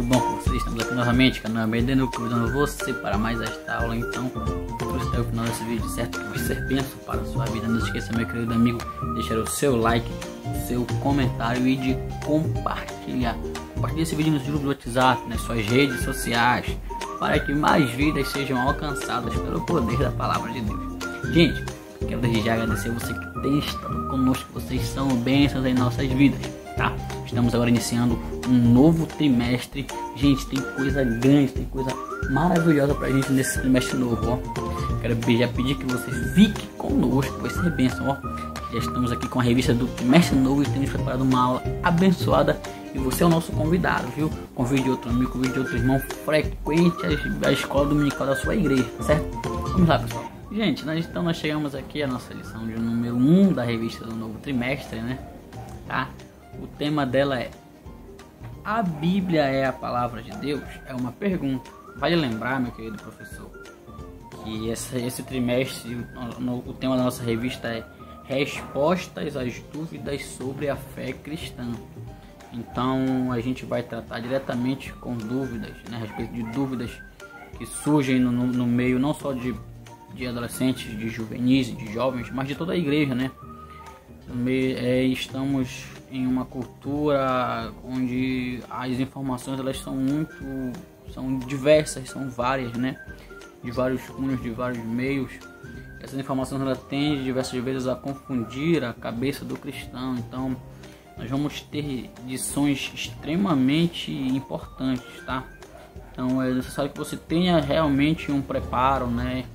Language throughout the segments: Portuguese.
tudo bom com vocês? Estamos aqui novamente, canal Medeno, convidando você para mais esta aula. Então, depois até o final desse vídeo, certo? Que vai ser bênção para a sua vida. Não esqueça, meu querido amigo, deixar o seu like, o seu comentário e de compartilhar. Compartilhe esse vídeo nos grupos do WhatsApp, nas suas redes sociais, para que mais vidas sejam alcançadas pelo poder da palavra de Deus. Gente, quero desde já agradecer a você que tem estado conosco. Vocês são bênçãos em nossas vidas, tá? Estamos agora iniciando um novo trimestre. Gente, tem coisa grande, tem coisa maravilhosa pra gente nesse trimestre novo, ó. Quero já pedir que você fique conosco, vai ser bênção, ó. Já estamos aqui com a revista do trimestre novo e temos preparado uma aula abençoada. E você é o nosso convidado, viu? Convide outro amigo, convide outro irmão, frequente a escola dominical da sua igreja, tá certo? Vamos lá, pessoal. Gente, nós chegamos aqui à nossa lição de número 1 da revista do novo trimestre, né? Tá? O tema dela é: a Bíblia é a palavra de Deus? É uma pergunta. Vale lembrar, meu querido professor, que esse trimestre, o tema da nossa revista é Respostas às dúvidas sobre a fé cristã. Então a gente vai tratar diretamente com dúvidas, né, a respeito de dúvidas que surgem no meio não só de adolescentes, de juvenis e de jovens, mas de toda a igreja, né? Estamos em uma cultura onde as informações elas são diversas, são várias, né? De vários cunhos, de vários meios. Essas informações elas tendem diversas vezes a confundir a cabeça do cristão. Então nós vamos ter lições extremamente importantes, tá? Então é necessário que você tenha realmente um preparo, né?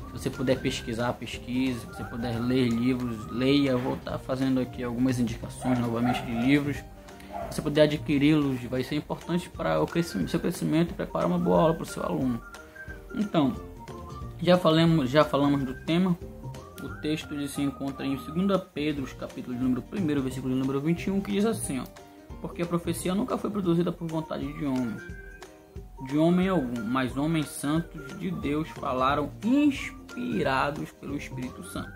Se você puder pesquisar, pesquise. Se você puder ler livros, leia. Eu vou estar fazendo aqui algumas indicações novamente de livros. Se você puder adquiri-los, vai ser importante para o seu crescimento e preparar uma boa aula para o seu aluno. Então, já falamos do tema. O texto ele se encontra em 2 Pedro, capítulo de número 1, versículo de número 21, que diz assim, ó: porque a profecia nunca foi produzida por vontade de homem algum, mas homens santos de Deus falaram inspirados pelo Espírito Santo.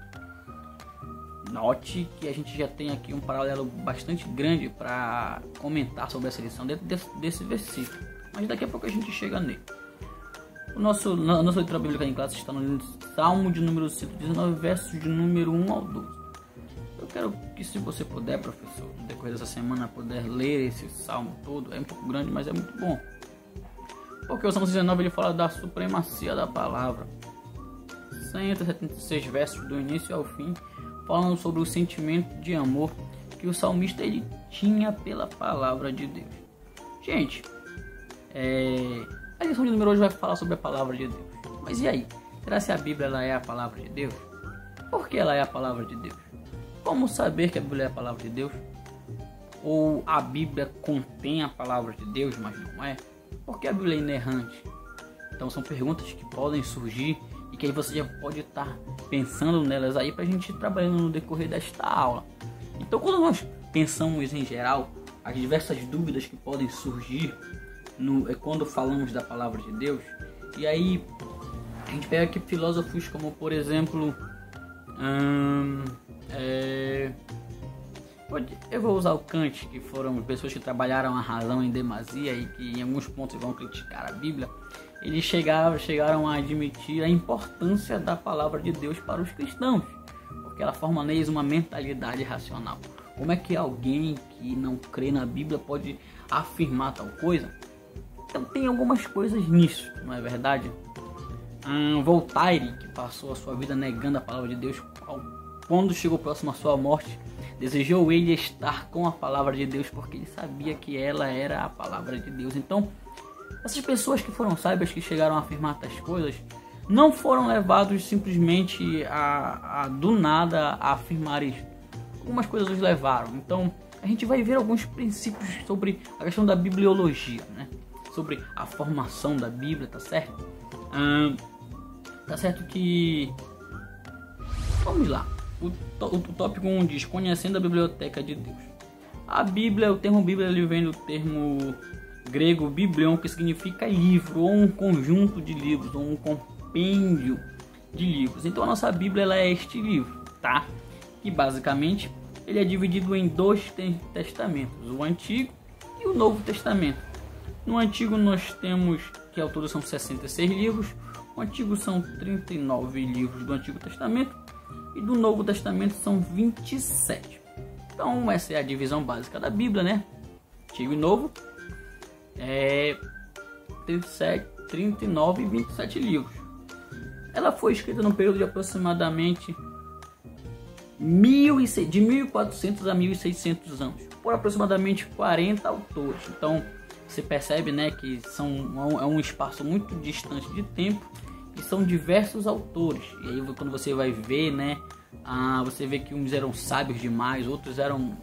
Note que a gente já tem aqui um paralelo bastante grande para comentar sobre essa lição dentro desse versículo, mas daqui a pouco a gente chega nele. A nossa leitura bíblica em classe está no Salmo de número 119, versos de número 1 ao 12. Eu quero que, se você puder, professor, no decorrer dessa semana, puder ler esse salmo todo. É um pouco grande, mas é muito bom. Porque o Salmo 119 ele fala da supremacia da palavra. 176 versos do início ao fim, falando sobre o sentimento de amor que o salmista ele tinha pela palavra de Deus. Gente, a lição de número hoje vai falar sobre a palavra de Deus. Mas e aí? Será que a Bíblia ela é a palavra de Deus? Por que ela é a palavra de Deus? Como saber que a Bíblia é a palavra de Deus? Ou a Bíblia contém a palavra de Deus, mas não é? Por que a Bíblia é inerrante? Então são perguntas que podem surgir e que aí você já pode estar pensando nelas aí para a gente ir trabalhando no decorrer desta aula. Então quando nós pensamos em geral as diversas dúvidas que podem surgir quando falamos da palavra de Deus, e aí a gente pega aqui filósofos como, por exemplo, eu vou usar o Kant, que foram pessoas que trabalharam a razão em demasia e que em alguns pontos vão criticar a Bíblia. Eles chegaram a admitir a importância da palavra de Deus para os cristãos, porque ela forma neles uma mentalidade racional. Como é que alguém que não crê na Bíblia pode afirmar tal coisa? Então tem algumas coisas nisso, não é verdade? Voltaire, que passou a sua vida negando a palavra de Deus, quando chegou próximo à sua morte, desejou ele estar com a palavra de Deus, porque ele sabia que ela era a palavra de Deus. Então, essas pessoas que foram sábias, que chegaram a afirmar tais coisas, não foram levados simplesmente do nada a afirmar isso. Algumas coisas os levaram. Então, a gente vai ver alguns princípios sobre a questão da bibliologia, né? Sobre a formação da Bíblia, tá certo? Tá certo que... Vamos lá. O tópico 1 diz: conhecendo a biblioteca de Deus. A Bíblia, o termo Bíblia, ele vem do termo grego biblion, que significa livro, ou um conjunto de livros, ou um compêndio de livros. Então a nossa Bíblia ela é este livro, tá? E basicamente ele é dividido em 2 testamentos, o Antigo e o Novo Testamento. No Antigo nós temos que ao todo são 66 livros. O Antigo são 39 livros do Antigo Testamento e do Novo Testamento são 27. Então essa é a divisão básica da Bíblia, né? Antigo e Novo, 37, 39 e 27 livros. Ela foi escrita num período de aproximadamente de 1400 a 1600 anos, por aproximadamente 40 autores. Então você percebe, né, que é um espaço muito distante de tempo e são diversos autores. E aí quando você vai ver, né, você vê que uns eram sábios demais, outros eram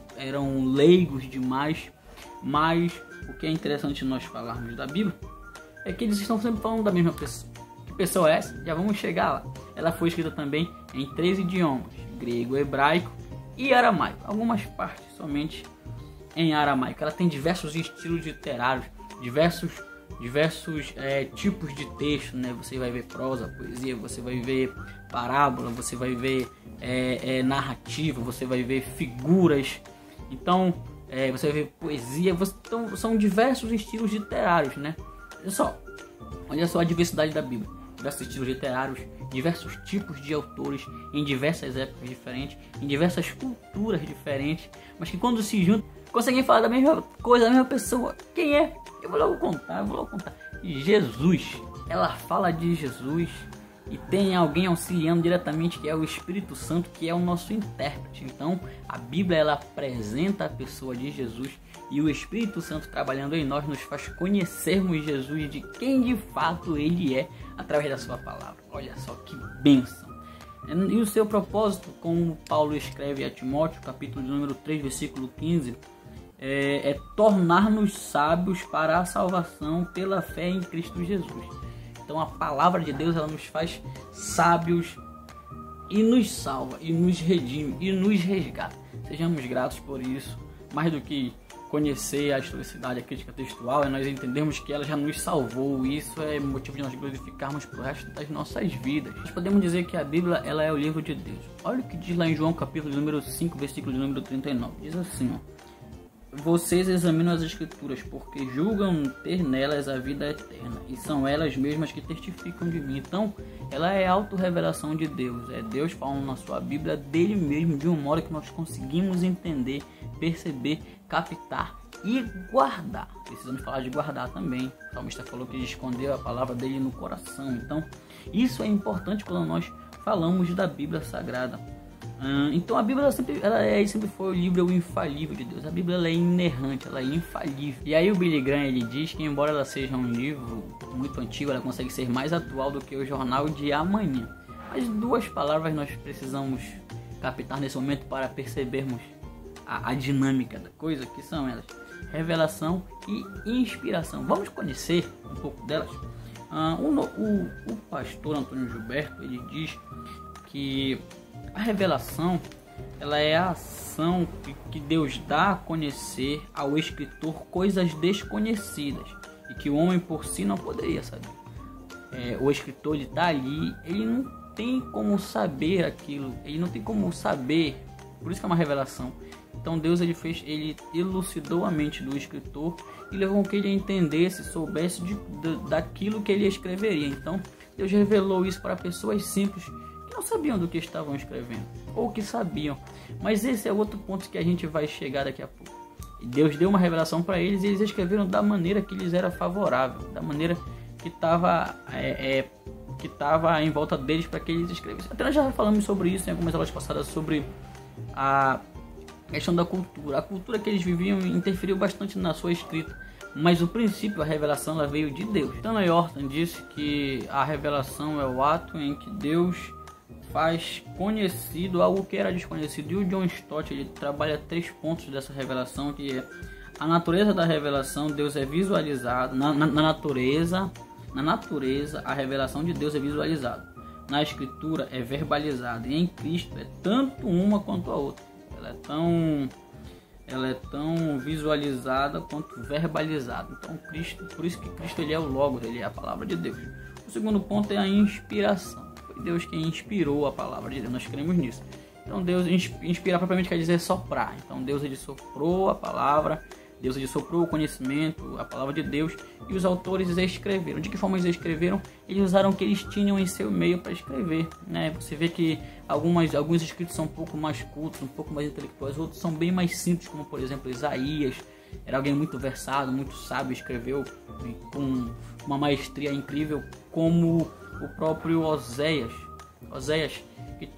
leigos demais. Mas o que é interessante nós falarmos da Bíblia é que eles estão sempre falando da mesma pessoa. Que pessoa é essa? Já vamos chegar lá. Ela foi escrita também em 3 idiomas: grego, hebraico e aramaico. Algumas partes somente em aramaico. Ela tem diversos estilos literários, diversos tipos de texto, né? Você vai ver prosa, poesia, você vai ver parábola, você vai ver narrativa, você vai ver figuras. Então você vai ver poesia. Então, são diversos estilos literários, né? Olha só a diversidade da Bíblia. Diversos estilos literários, diversos tipos de autores em diversas épocas diferentes, em diversas culturas diferentes, mas que quando se juntam conseguem falar da mesma coisa, da mesma pessoa. Quem é? Eu vou logo contar. Jesus. Ela fala de Jesus e tem alguém auxiliando diretamente, que é o Espírito Santo, que é o nosso intérprete. Então a Bíblia, ela apresenta a pessoa de Jesus, e o Espírito Santo trabalhando em nós nos faz conhecermos Jesus, de quem de fato ele é, através da sua palavra. Olha só que bênção. E o seu propósito, como Paulo escreve a Timóteo, capítulo de número 3, versículo 15, é tornar-nos sábios para a salvação pela fé em Cristo Jesus. Então a palavra de Deus, ela nos faz sábios e nos salva, e nos redime, e nos resgata. Sejamos gratos por isso. Mais do que conhecer a historicidade, a crítica textual, é nós entendermos que ela já nos salvou. Isso é motivo de nós glorificarmos para o resto das nossas vidas. Nós podemos dizer que a Bíblia, ela é o livro de Deus. Olha o que diz lá em João capítulo de número 5, versículo de número 39. Diz assim, ó: vocês examinam as Escrituras, porque julgam ter nelas a vida eterna, e são elas mesmas que testificam de mim. Então, ela é a autorrevelação de Deus. É Deus falando na sua Bíblia dele mesmo, de um modo que nós conseguimos entender, perceber, captar e guardar. Precisamos falar de guardar também. O salmista falou que ele escondeu a palavra dele no coração. Então, isso é importante quando nós falamos da Bíblia Sagrada. Então a Bíblia sempre foi o livro infalível de Deus. A Bíblia, ela é inerrante, ela é infalível. E aí o Billy Graham, ele diz que embora ela seja um livro muito antigo, ela consegue ser mais atual do que o jornal de amanhã. Mas duas palavras nós precisamos captar nesse momento para percebermos a dinâmica da coisa, que são elas: revelação e inspiração. Vamos conhecer um pouco delas. O pastor Antônio Gilberto, ele diz que a revelação, ela é a ação que Deus dá a conhecer ao escritor coisas desconhecidas e que o homem por si não poderia saber. O escritor, ele está ali, ele não tem como saber aquilo, ele não tem como saber, por isso que é uma revelação. Então Deus, ele elucidou a mente do escritor e levou que ele entendesse, soubesse daquilo que ele escreveria. Então Deus revelou isso para pessoas simples que não sabiam do que estavam escrevendo, ou que sabiam, mas esse é outro ponto que a gente vai chegar daqui a pouco. E Deus deu uma revelação para eles e eles escreveram da maneira que lhes era favorável, da maneira que estava em volta deles para que eles escrevessem. Até nós já falamos sobre isso em algumas aulas passadas, sobre a questão da cultura. A cultura que eles viviam interferiu bastante na sua escrita, mas o princípio, a revelação, ela veio de Deus. Stanley Orton disse que a revelação é o ato em que Deus faz conhecido algo que era desconhecido. E o John Stott, ele trabalha 3 pontos dessa revelação, que é a natureza da revelação. Deus é visualizado na natureza, a revelação de Deus é visualizada. Na escritura é verbalizada, e em Cristo é tanto uma quanto a outra. Ela é tão visualizada quanto verbalizada. Então Cristo, por isso que Cristo, ele é o Logos, ele é a palavra de Deus. O segundo ponto é a inspiração. Foi Deus quem inspirou a palavra de Deus, nós cremos nisso. Então Deus inspirar propriamente quer dizer soprar. Então Deus, ele soprou a palavra Deus ele soprou o conhecimento, a palavra de Deus, e os autores escreveram. De que forma eles escreveram? Eles usaram o que eles tinham em seu meio para escrever, né? Você vê que alguns escritos são um pouco mais cultos, um pouco mais intelectuais, outros são bem mais simples, como por exemplo Isaías. Era alguém muito versado, muito sábio, escreveu com uma maestria incrível, como o próprio Oséias,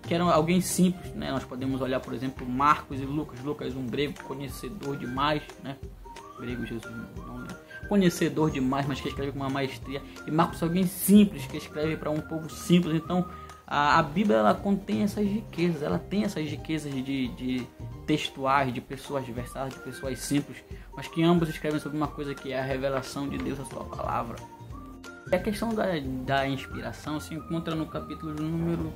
que era alguém simples, né? Nós podemos olhar, por exemplo, Marcos e Lucas. Lucas, um grego conhecedor demais, né? Grego, Jesus, não, né? Conhecedor demais, mas que escreve com uma maestria. E Marcos, alguém simples, que escreve para um povo simples. Então, a Bíblia, ela contém essas riquezas, ela tem essas riquezas de textuais, de pessoas versadas, de pessoas simples, mas que ambos escrevem sobre uma coisa que é a revelação de Deus, a sua palavra. E a questão da inspiração se encontra no capítulo número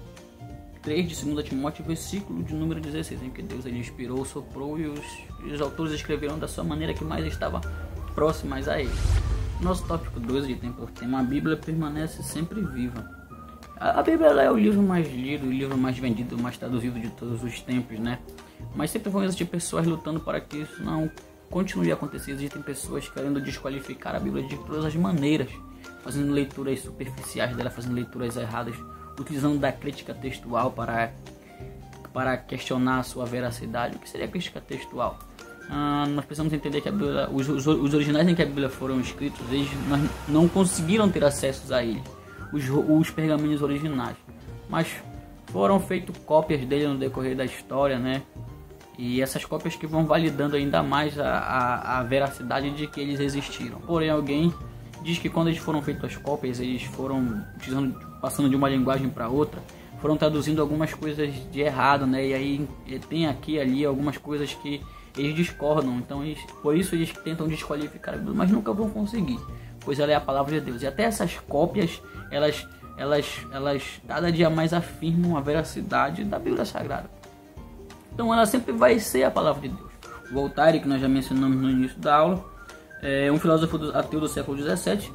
3 de 2 Timóteo, versículo de número 16, em que Deus ele inspirou, soprou e os autores escreveram da sua maneira que mais estava próximas a ele. Nosso tópico 2 de tem por tema: a Bíblia permanece sempre viva. A Bíblia ela é o livro mais lido, o livro mais vendido, mais traduzido de todos os tempos, né? Mas sempre vão existir pessoas lutando para que isso não continue a acontecer. Existem pessoas querendo desqualificar a Bíblia de todas as maneiras, fazendo leituras superficiais dela, fazendo leituras erradas, utilizando da crítica textual para questionar a sua veracidade. O que seria crítica textual? Nós precisamos entender que a Bíblia, os originais em que a Bíblia foram escritos, eles não conseguiram ter acesso a eles, os pergaminhos originais, mas foram feitas cópias dele no decorrer da história, né? E essas cópias que vão validando ainda mais a veracidade de que eles existiram. Porém, alguém diz que quando eles foram feitas as cópias, eles foram passando de uma linguagem para outra, foram traduzindo algumas coisas de errado, né? E aí tem aqui e ali algumas coisas que eles discordam. Então, por isso eles tentam desqualificar a Bíblia, mas nunca vão conseguir, pois ela é a palavra de Deus. E até essas cópias, elas cada dia mais afirmam a veracidade da Bíblia Sagrada. Então ela sempre vai ser a palavra de Deus. O Voltaire, que nós já mencionamos no início da aula, é um filósofo ateu do século XVII.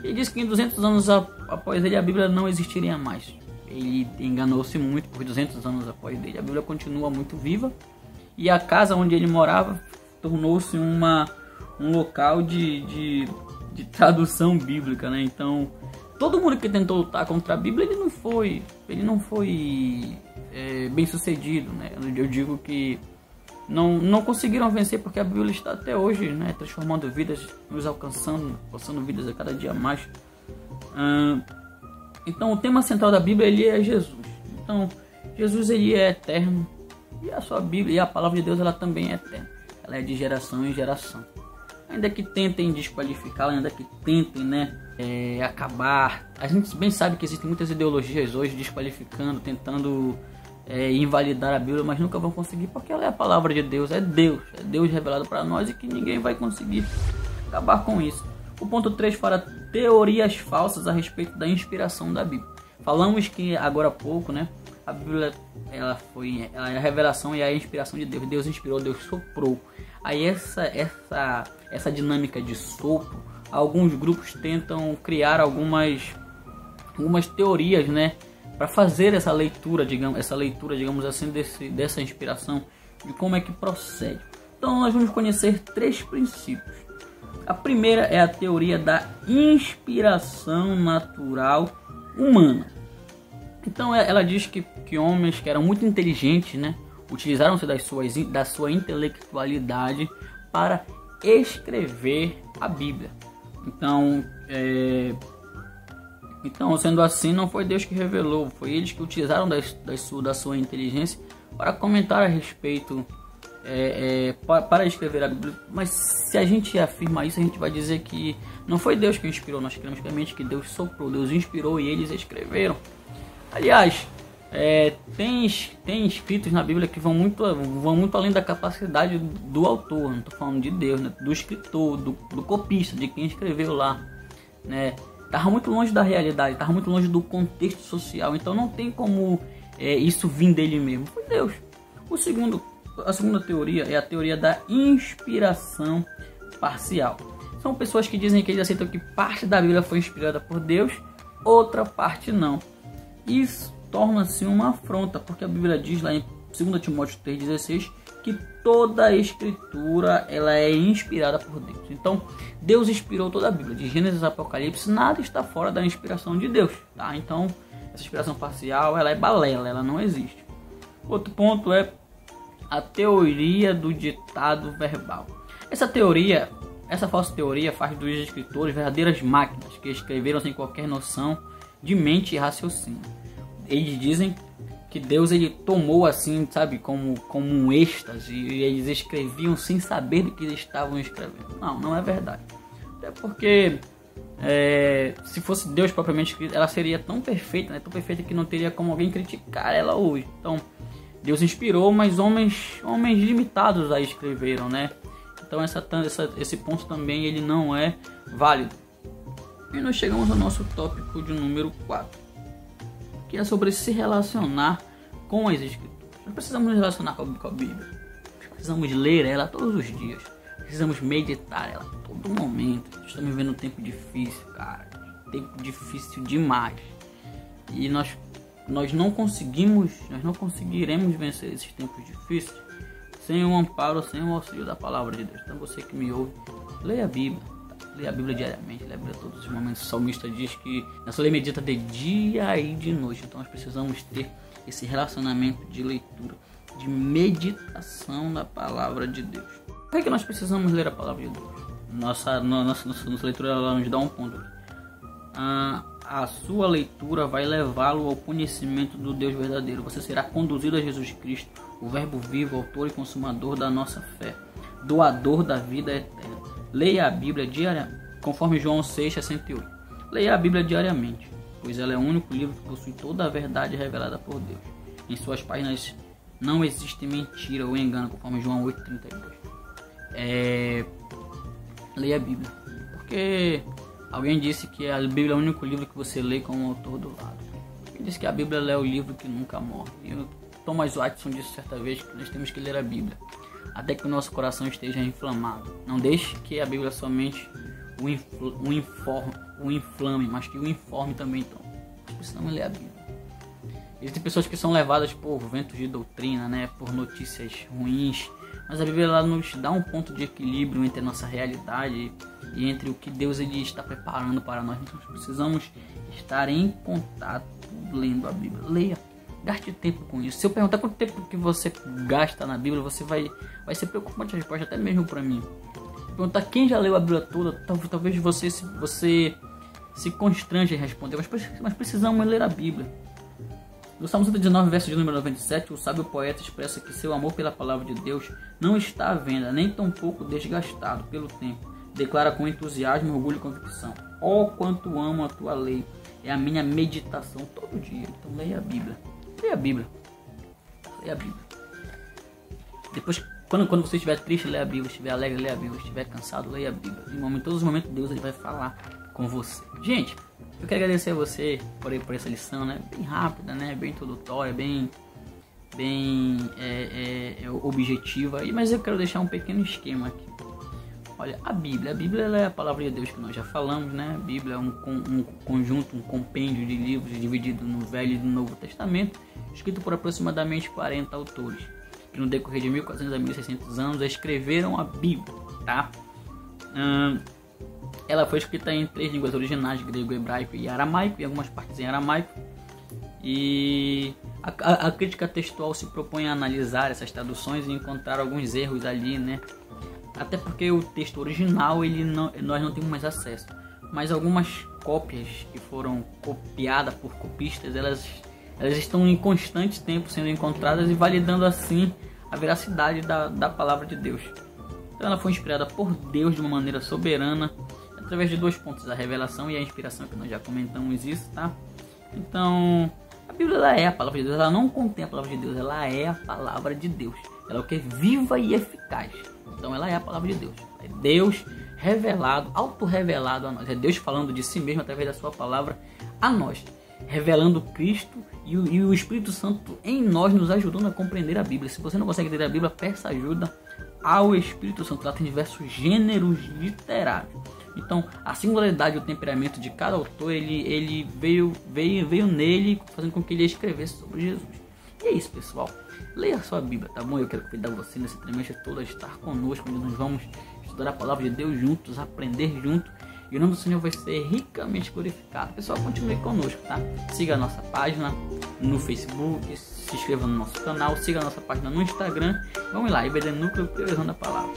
Ele disse que em 200 anos após ele a Bíblia não existiria mais. Ele enganou-se muito, porque 200 anos após ele a Bíblia continua muito viva. E a casa onde ele morava tornou-se um local de tradução bíblica, né? Então todo mundo que tentou lutar contra a Bíblia, ele não foi bem sucedido, né? Eu digo que não conseguiram vencer, porque a Bíblia está até hoje, né, transformando vidas, nos alcançando vidas a cada dia mais. Então o tema central da Bíblia ele é Jesus. Então Jesus ele é eterno, e a sua Bíblia e a palavra de Deus ela também é eterna. Ela é de geração em geração. Ainda que tentem desqualificá-la, ainda que tentem, né, acabar. A gente bem sabe que existem muitas ideologias hoje desqualificando, tentando invalidar a Bíblia, mas nunca vão conseguir, porque ela é a palavra de Deus, é Deus revelado para nós, e que ninguém vai conseguir acabar com isso. O ponto 3 fala teorias falsas a respeito da inspiração da Bíblia. Falamos que agora há pouco, né, a Bíblia ela é a revelação e a inspiração de Deus. Deus inspirou, Deus soprou. Aí essa dinâmica de sopro, alguns grupos tentam criar algumas teorias, né, para fazer essa leitura, digamos assim, dessa inspiração, de como é que procede. Então nós vamos conhecer 3 princípios. A primeira é a teoria da inspiração natural humana. Então ela diz que homens que eram muito inteligentes, né, utilizaram-se da sua intelectualidade para escrever a Bíblia. Então, sendo assim, não foi Deus que revelou, foi eles que utilizaram da sua inteligência para comentar a respeito, para escrever a Bíblia. Mas se a gente afirma isso, a gente vai dizer que não foi Deus que inspirou. Nós cremos claramente que Deus soprou, Deus inspirou e eles escreveram. Aliás, tem escritos na Bíblia que vão muito além da capacidade do autor. Não estou falando de Deus, né? Do escritor, do copista, de quem escreveu lá, né? Estava muito longe da realidade, estava muito longe do contexto social. Então não tem como isso vir dele mesmo, foi Deus. A segunda teoria é a teoria da inspiração parcial. São pessoas que dizem que eles aceitam que parte da Bíblia foi inspirada por Deus, outra parte não. Isso torna-se uma afronta, porque a Bíblia diz lá em 2 Timóteo 3,16 que toda a escritura ela é inspirada por Deus. Então, Deus inspirou toda a Bíblia, de Gênesis a Apocalipse, nada está fora da inspiração de Deus, tá? Então, essa inspiração parcial, ela é balela, ela não existe. Outro ponto é a teoria do ditado verbal. Essa falsa teoria faz dos escritores verdadeiras máquinas que escreveram sem qualquer noção de mente e raciocínio. Eles dizem que Deus ele tomou assim, sabe, como um êxtase, e eles escreviam sem saber do que eles estavam escrevendo. Não é verdade. Até porque se fosse Deus propriamente escrito, ela seria tão perfeita, né, tão perfeita que não teria como alguém criticar ela hoje. Então, Deus inspirou, mas homens limitados a escreveram, né? Então esse ponto também ele não é válido. E nós chegamos ao nosso tópico de número 4, que é sobre se relacionar com as escrituras. Nós precisamos nos relacionar com a Bíblia. Precisamos ler ela todos os dias. Precisamos meditar ela a todo momento. Estamos vivendo um tempo difícil, cara. Tempo difícil demais. E nós não conseguiremos vencer esses tempos difíceis sem o amparo, sem o auxílio da palavra de Deus. Então você que me ouve, leia a Bíblia. Leia a Bíblia diariamente, leia a Bíblia todos os momentos. O salmista diz que na sua lei medita de dia e de noite. Então nós precisamos ter esse relacionamento de leitura, de meditação da palavra de Deus. Por que nós precisamos ler a palavra de Deus? Nossa leitura ela nos dá um ponto. A sua leitura vai levá-lo ao conhecimento do Deus verdadeiro. Você será conduzido a Jesus Cristo, o verbo vivo, autor e consumador da nossa fé, doador da vida eterna. Leia a Bíblia diariamente, conforme João 6,68. Leia a Bíblia diariamente, pois ela é o único livro que possui toda a verdade revelada por Deus. Em suas páginas não existe mentira ou engano, conforme João 8,32. Leia a Bíblia, porque alguém disse que a Bíblia é o único livro que você lê com o autor do lado. Ele disse que a Bíblia é o livro que nunca morre. E o Thomas Watson disse certa vez que nós temos que ler a Bíblia até que o nosso coração esteja inflamado. Não deixe que a Bíblia somente o inflame, mas que o informe também. Então, nós precisamos ler a Bíblia. Existem pessoas que são levadas por ventos de doutrina, né, por notícias ruins, mas a Bíblia ela nos dá um ponto de equilíbrio entre a nossa realidade e entre o que Deus ele está preparando para nós. Nós precisamos estar em contato lendo a Bíblia. Leia. Gaste tempo com isso. Se eu perguntar quanto tempo que você gasta na Bíblia, você vai ser preocupante a resposta, até mesmo para mim. Perguntar quem já leu a Bíblia toda, talvez você se constrange em responder, mas precisamos ler a Bíblia. No Salmo 119, verso de número 97, o sábio poeta expressa que seu amor pela palavra de Deus não está à venda, nem tampouco desgastado pelo tempo. Declara com entusiasmo, orgulho e convicção: ó, quanto amo a tua lei, é a minha meditação todo dia. Então leia a Bíblia. Leia a Bíblia. Leia a Bíblia. Depois, quando você estiver triste, leia a Bíblia. Estiver alegre, leia a Bíblia. Estiver cansado, leia a Bíblia. Em todos os momentos, Deus ele vai falar com você. Gente, eu quero agradecer a você por essa lição, né? Bem rápida, né? Bem introdutória, bem objetiva. Mas eu quero deixar um pequeno esquema aqui. Olha, a Bíblia ela é a palavra de Deus que nós já falamos, né? A Bíblia é um conjunto, um compêndio de livros dividido no Velho e no Novo Testamento, escrito por aproximadamente 40 autores, que no decorrer de 1400 a 1600 anos escreveram a Bíblia, tá? Ela foi escrita em 3 línguas originais, grego, hebraico e aramaico, e algumas partes em aramaico. E a crítica textual se propõe a analisar essas traduções e encontrar alguns erros ali, né? Até porque o texto original nós não temos mais acesso, mas algumas cópias que foram copiadas por copistas, elas estão em constante tempo sendo encontradas e validando assim a veracidade da palavra de Deus. Então ela foi inspirada por Deus de uma maneira soberana, através de 2 pontos: a revelação e a inspiração, que nós já comentamos isso, tá? Então a Bíblia ela é a palavra de Deus, ela não contém a palavra de Deus, ela é a palavra de Deus. Ela é o que é viva e eficaz. Então ela é a palavra de Deus. É Deus revelado, autorrevelado a nós. É Deus falando de si mesmo através da sua palavra a nós, revelando Cristo e o Espírito Santo em nós, nos ajudando a compreender a Bíblia. Se você não consegue ler a Bíblia, peça ajuda ao Espírito Santo. Ela tem diversos gêneros literários. Então a singularidade e o temperamento de cada autor ele veio nele, fazendo com que ele escrevesse sobre Jesus. E é isso, pessoal. Leia a sua Bíblia, tá bom? Eu quero convidar você nesse trimestre todo a estar conosco, onde nós vamos estudar a palavra de Deus juntos, aprender juntos. E o nome do Senhor vai ser ricamente glorificado. Pessoal, continue conosco, tá? Siga a nossa página no Facebook, se inscreva no nosso canal, siga a nossa página no Instagram. Vamos lá, IBD Núcleo, priorizando a palavra.